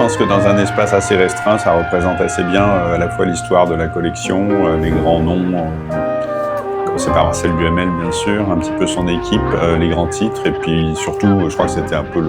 pense que dans un espace assez restreint, ça représente assez bien à la fois l'histoire de la collection, les grands noms, commencer par Marcel Duhamel bien sûr, un petit peu son équipe, les grands titres, et puis surtout, je crois que c'était un peu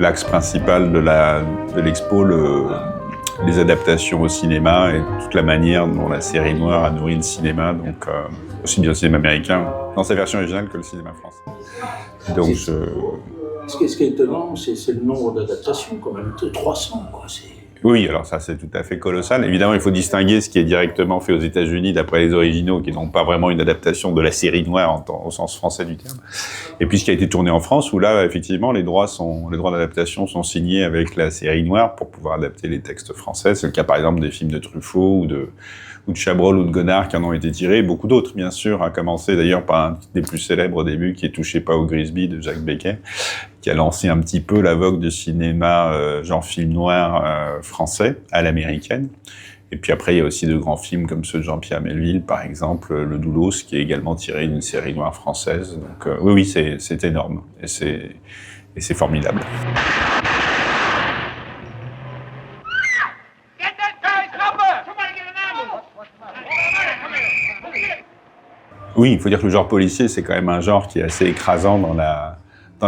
l'axe principal de l'expo, les adaptations au cinéma et toute la manière dont la série noire a nourri le cinéma, donc aussi bien le cinéma américain dans sa version originale que le cinéma français. Donc ce qui est étonnant, c'est le nombre d'adaptations, quand même, 300, quoi. Oui, alors ça c'est tout à fait colossal. Évidemment, il faut distinguer ce qui est directement fait aux États-Unis d'après les originaux, qui n'ont pas vraiment une adaptation de la série noire au sens français du terme. Et puis ce qui a été tourné en France, où là, effectivement, les droits d'adaptation sont signés avec la série noire pour pouvoir adapter les textes français. C'est le cas, par exemple, des films de Truffaut ou de Chabrol ou de Godard qui en ont été tirés, beaucoup d'autres, bien sûr, à commencer d'ailleurs par un des plus célèbres au début, qui est Touchez pas au Grisby de Jacques Becker, qui a lancé un petit peu la vogue de cinéma genre film noir français à l'américaine. Et puis après, il y a aussi de grands films comme ceux de Jean-Pierre Melville, par exemple, Le Doulos, qui est également tiré d'une série noire française. Donc oui, c'est énorme et c'est formidable. Oui, il faut dire que le genre policier, c'est quand même un genre qui est assez écrasant dans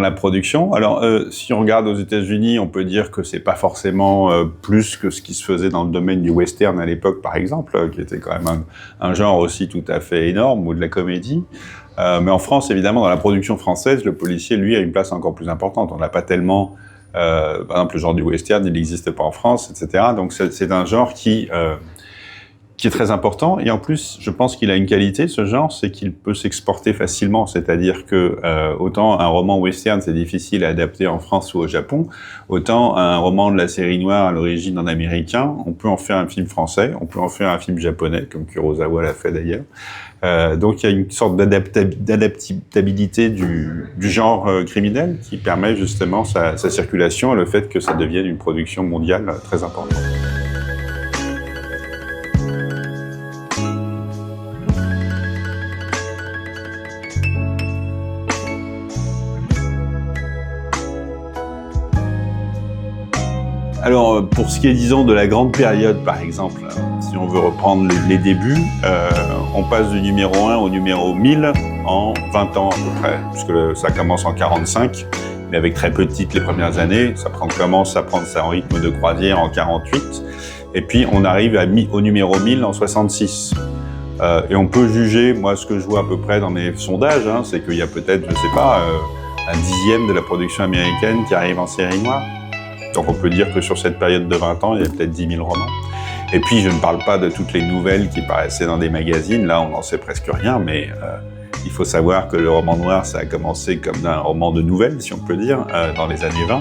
la production. Alors, si on regarde aux États-Unis, on peut dire que c'est pas forcément plus que ce qui se faisait dans le domaine du western à l'époque, par exemple, qui était quand même un genre aussi tout à fait énorme, ou de la comédie. Mais en France, évidemment, dans la production française, le policier, lui, a une place encore plus importante. On n'a pas tellement... par exemple, le genre du western, il n'existe pas en France, etc. Donc, c'est un genre qui est très important, et en plus, je pense qu'il a une qualité, ce genre, c'est qu'il peut s'exporter facilement, c'est-à-dire que autant un roman western, c'est difficile à adapter en France ou au Japon, autant un roman de la série noire à l'origine en américain, on peut en faire un film français, on peut en faire un film japonais, comme Kurosawa l'a fait d'ailleurs. Donc il y a une sorte d'adaptabilité du genre criminel qui permet justement sa circulation et le fait que ça devienne une production mondiale très importante. Alors, pour ce qui est, disons, de la grande période, par exemple, si on veut reprendre les débuts, on passe du numéro 1 au numéro 1000 en 20 ans à peu près, puisque ça commence en 45, mais avec très peu de titres les premières années, commence à prendre ça en rythme de croisière en 48, et puis on arrive au numéro 1000 en 66. Et on peut juger, moi ce que je vois à peu près dans mes sondages, c'est qu'il y a peut-être, je sais pas, un dixième de la production américaine qui arrive en série noire. Donc on peut dire que sur cette période de 20 ans, il y a peut-être 10 000 romans. Et puis je ne parle pas de toutes les nouvelles qui paraissaient dans des magazines, là on n'en sait presque rien, mais il faut savoir que le roman noir, ça a commencé comme un roman de nouvelles, si on peut dire, dans les années 20.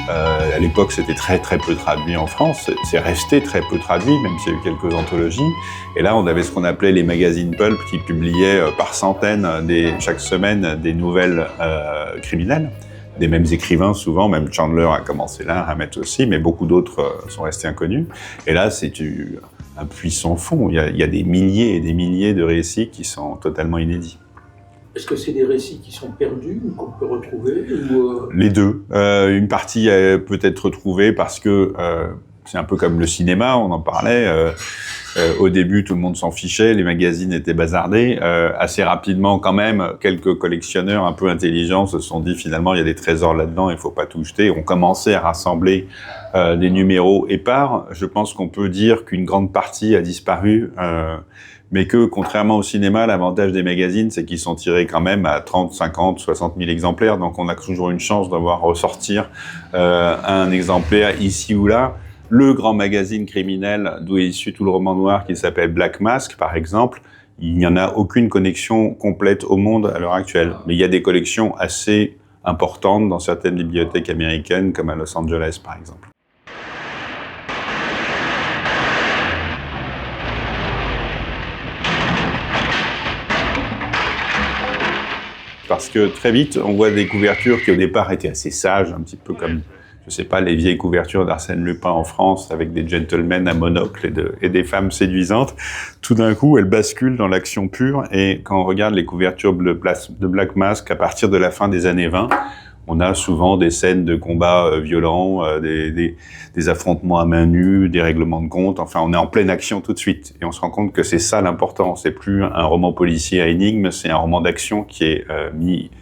À l'époque, c'était très très peu traduit en France, c'est resté très peu traduit, même s'il y a eu quelques anthologies. Et là, on avait ce qu'on appelait les magazines pulp qui publiaient par centaines chaque semaine des nouvelles criminelles. Des mêmes écrivains souvent, même Chandler a commencé là, Hammett aussi, mais beaucoup d'autres sont restés inconnus. Et là, c'est un puits sans fond. Il y a des milliers et des milliers de récits qui sont totalement inédits. Est-ce que c'est des récits qui sont perdus ou qu'on peut retrouver ou Les deux. Une partie peut être retrouvée parce que c'est un peu comme le cinéma, on en parlait. Au début, tout le monde s'en fichait, les magazines étaient bazardés. Assez rapidement, quand même, quelques collectionneurs un peu intelligents se sont dit finalement il y a des trésors là-dedans, il faut pas tout jeter. On commençait à rassembler des numéros épars. Je pense qu'on peut dire qu'une grande partie a disparu, mais que contrairement au cinéma, l'avantage des magazines, c'est qu'ils sont tirés quand même à 30, 50, 60 000 exemplaires. Donc on a toujours une chance d'avoir ressortir un exemplaire ici ou là. Le grand magazine criminel d'où est issu tout le roman noir qui s'appelle Black Mask, par exemple, il n'y en a aucune connexion complète au monde à l'heure actuelle. Mais il y a des collections assez importantes dans certaines bibliothèques américaines, comme à Los Angeles, par exemple. Parce que très vite, on voit des couvertures qui au départ étaient assez sages, un petit peu comme... je sais pas, les vieilles couvertures d'Arsène Lupin en France, avec des gentlemen à monocle et des femmes séduisantes. Tout d'un coup, elles basculent dans l'action pure, et quand on regarde les couvertures de Black Mask à partir de la fin des années 20, on a souvent des scènes de combats violents, des affrontements à main nue, des règlements de compte. Enfin, on est en pleine action tout de suite. Et on se rend compte que c'est ça l'important. C'est plus un roman policier à énigmes, c'est un roman d'action qui est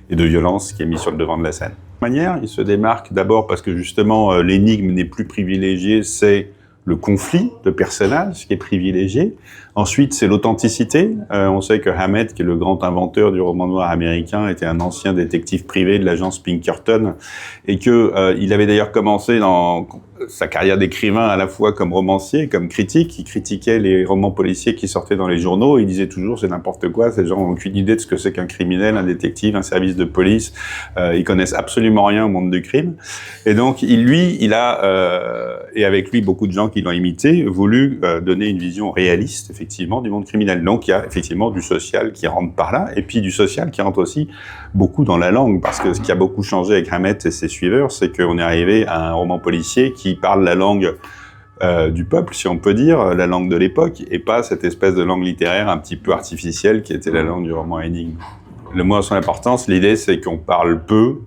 et de violence qui est mis sur le devant de la scène. De toute manière, il se démarque d'abord parce que justement, l'énigme n'est plus privilégiée, c'est le conflit de personnages qui est privilégié. Ensuite, c'est l'authenticité. On sait que Hammett, qui est le grand inventeur du roman noir américain, était un ancien détective privé de l'agence Pinkerton et que il avait d'ailleurs commencé dans sa carrière d'écrivain à la fois comme romancier, comme critique. Il critiquait les romans policiers qui sortaient dans les journaux. Il disait toujours c'est n'importe quoi. Ces gens n'ont aucune idée de ce que c'est qu'un criminel, un détective, un service de police. Ils connaissent absolument rien au monde du crime. Et donc, il a, et avec lui beaucoup de gens qui l'ont imité, voulu donner une vision réaliste, effectivement, du monde criminel. Donc, il y a effectivement du social qui rentre par là, et puis du social qui rentre aussi beaucoup dans la langue, parce que ce qui a beaucoup changé avec Hammett et ses suiveurs, c'est qu'on est arrivé à un roman policier qui parle la langue du peuple, si on peut dire, la langue de l'époque, et pas cette espèce de langue littéraire un petit peu artificielle qui était la langue du roman énigme. Le mot à son importance, l'idée c'est qu'on parle peu,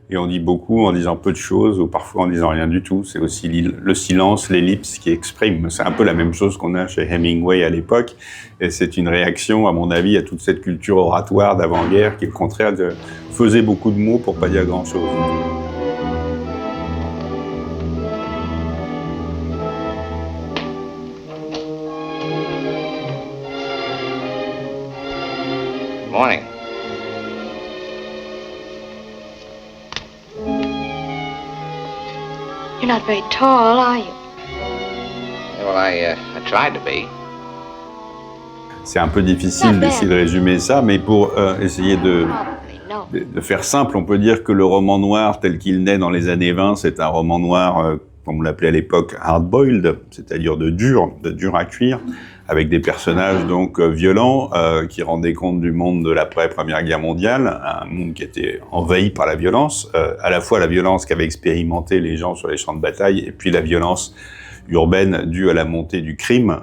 et on dit beaucoup en disant peu de choses, ou parfois en disant rien du tout. C'est aussi le silence, l'ellipse qui exprime. C'est un peu la même chose qu'on a chez Hemingway à l'époque, et c'est une réaction, à mon avis, à toute cette culture oratoire d'avant-guerre qui, au contraire, faisait beaucoup de mots pour pas dire grand-chose. Morning. You're not very tall, are you? Well, I tried to be. C'est un peu difficile d'essayer de résumer ça, mais pour essayer de faire simple, on peut dire que le roman noir tel qu'il naît dans les années 20, c'est un roman noir, comme on l'appelait à l'époque, hard-boiled, c'est-à-dire de dur à cuire, avec des personnages donc violents qui rendaient compte du monde de l'après-Première Guerre mondiale, un monde qui était envahi par la violence, à la fois la violence qu'avaient expérimenté les gens sur les champs de bataille, et puis la violence urbaine due à la montée du crime,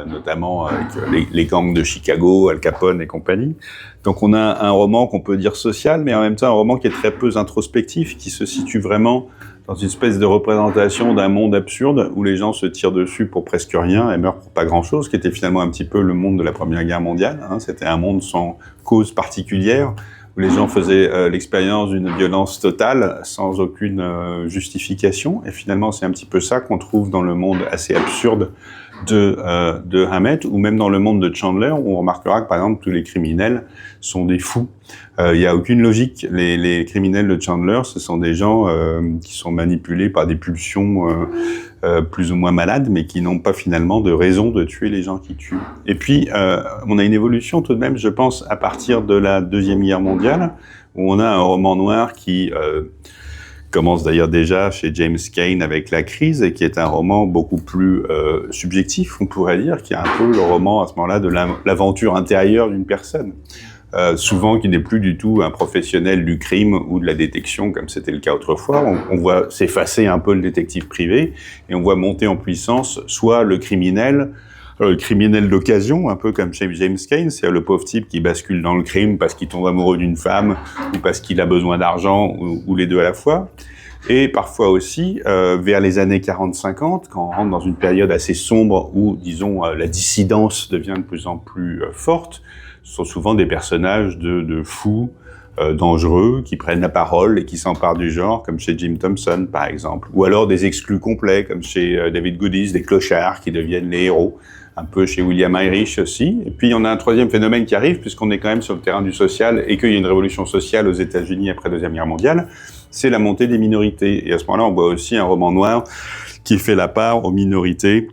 notamment avec les gangs de Chicago, Al Capone et compagnie. Donc on a un roman qu'on peut dire social, mais en même temps un roman qui est très peu introspectif, qui se situe vraiment dans une espèce de représentation d'un monde absurde où les gens se tirent dessus pour presque rien et meurent pour pas grand-chose, qui était finalement un petit peu le monde de la Première Guerre mondiale. C'était un monde sans cause particulière, où les gens faisaient l'expérience d'une violence totale, sans aucune justification. Et finalement, c'est un petit peu ça qu'on trouve dans le monde assez absurde de Hammett, ou même dans le monde de Chandler, où on remarquera que, par exemple, tous les criminels sont des fous. Il n'y a aucune logique. Les criminels de Chandler, ce sont des gens qui sont manipulés par des pulsions plus ou moins malades, mais qui n'ont pas finalement de raison de tuer les gens qui tuent. Et puis, on a une évolution tout de même, je pense, à partir de la Deuxième Guerre mondiale, où on a un roman noir qui commence d'ailleurs déjà chez James Cain avec La Crise, et qui est un roman beaucoup plus subjectif, on pourrait dire, qui est un peu le roman à ce moment-là de l'aventure intérieure d'une personne. Souvent qui n'est plus du tout un professionnel du crime ou de la détection comme c'était le cas autrefois. On voit s'effacer un peu le détective privé et on voit monter en puissance soit le criminel d'occasion, un peu comme chez James Cain, c'est le pauvre type qui bascule dans le crime parce qu'il tombe amoureux d'une femme ou parce qu'il a besoin d'argent ou les deux à la fois. Et parfois aussi, vers les années 40-50, quand on rentre dans une période assez sombre où, disons, la dissidence devient de plus en plus forte, ce sont souvent des personnages de fous, dangereux, qui prennent la parole et qui s'emparent du genre, comme chez Jim Thompson, par exemple. Ou alors des exclus complets, comme chez David Goodies, des clochards qui deviennent les héros, un peu chez William Irish aussi. Et puis, on a un troisième phénomène qui arrive, puisqu'on est quand même sur le terrain du social et qu'il y a une révolution sociale aux États-Unis après la Deuxième Guerre mondiale, c'est la montée des minorités. Et à ce moment-là, on voit aussi un roman noir qui fait la part aux minorités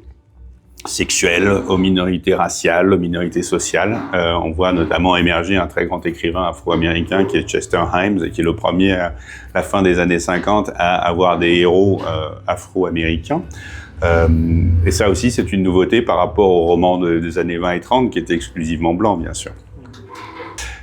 sexuelles, aux minorités raciales, aux minorités sociales. On voit notamment émerger un très grand écrivain afro-américain qui est Chester Himes, et qui est le premier à la fin des années 50 à avoir des héros afro-américains. Et ça aussi, c'est une nouveauté par rapport aux romans des années 20 et 30 qui étaient exclusivement blancs, bien sûr.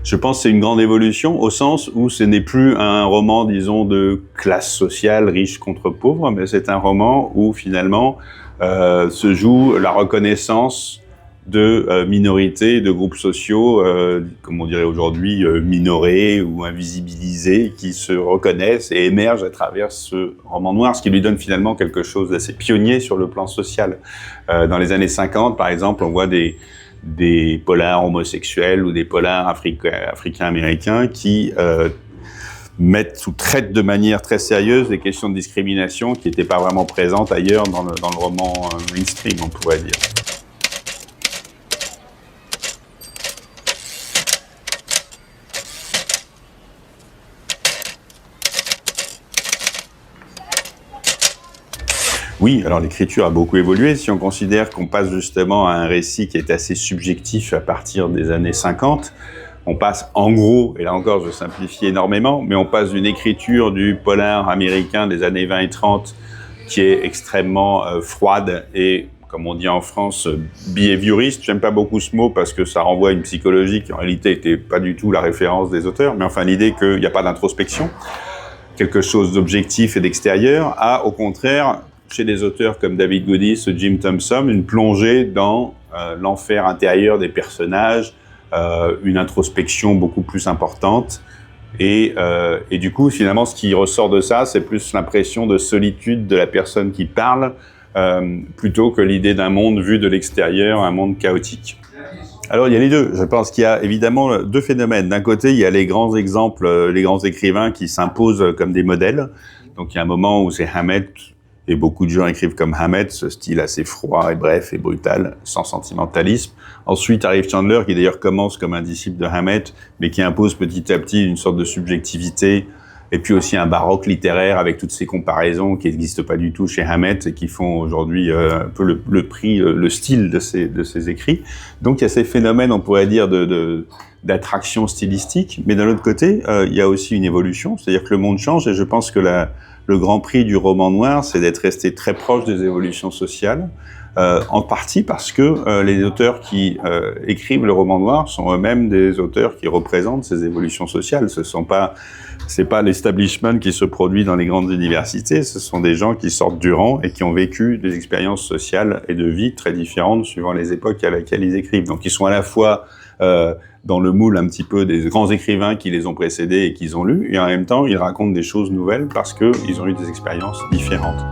Je pense que c'est une grande évolution au sens où ce n'est plus un roman, disons, de classe sociale, riche contre pauvre, mais c'est un roman où finalement se joue la reconnaissance de minorités, de groupes sociaux, comme on dirait aujourd'hui, minorés ou invisibilisés, qui se reconnaissent et émergent à travers ce roman noir, ce qui lui donne finalement quelque chose d'assez pionnier sur le plan social. Dans les années 50, par exemple, on voit des polars homosexuels ou des polars africains-américains qui traitent de manière très sérieuse des questions de discrimination qui n'étaient pas vraiment présentes ailleurs dans le roman mainstream, on pourrait dire. Oui, alors l'écriture a beaucoup évolué. Si on considère qu'on passe justement à un récit qui est assez subjectif à partir des années 50, on passe en gros, et là encore je simplifie énormément, mais on passe d'une écriture du polar américain des années 20 et 30 qui est extrêmement froide et, comme on dit en France, behavioriste. J'aime pas beaucoup ce mot parce que ça renvoie à une psychologie qui en réalité n'était pas du tout la référence des auteurs, mais enfin l'idée qu'il n'y a pas d'introspection, quelque chose d'objectif et d'extérieur, a au contraire, chez des auteurs comme David Goodis ou Jim Thompson, une plongée dans l'enfer intérieur des personnages, une introspection beaucoup plus importante. Et du coup, finalement, ce qui ressort de ça, c'est plus l'impression de solitude de la personne qui parle, plutôt que l'idée d'un monde vu de l'extérieur, un monde chaotique. Alors, il y a les deux. Je pense qu'il y a évidemment deux phénomènes. D'un côté, il y a les grands exemples, les grands écrivains qui s'imposent comme des modèles. Donc, il y a un moment où c'est Hammett, et beaucoup de gens écrivent comme Hammett, ce style assez froid et bref et brutal, sans sentimentalisme. Ensuite arrive Chandler, qui d'ailleurs commence comme un disciple de Hammett, mais qui impose petit à petit une sorte de subjectivité, et puis aussi un baroque littéraire avec toutes ces comparaisons qui n'existent pas du tout chez Hammett et qui font aujourd'hui un peu le style de ses écrits. Donc il y a ces phénomènes, on pourrait dire, d'attraction stylistique, mais d'un autre côté, il y a aussi une évolution, c'est-à-dire que le monde change, et je pense que le grand prix du roman noir, c'est d'être resté très proche des évolutions sociales, en partie parce que les auteurs qui écrivent le roman noir sont eux-mêmes des auteurs qui représentent ces évolutions sociales. C'est pas l'establishment qui se produit dans les grandes universités, ce sont des gens qui sortent du rang et qui ont vécu des expériences sociales et de vie très différentes suivant les époques à laquelle ils écrivent. Donc ils sont à la fois dans le moule un petit peu des grands écrivains qui les ont précédés et qu'ils ont lus, et en même temps, ils racontent des choses nouvelles parce qu'ils ont eu des expériences différentes.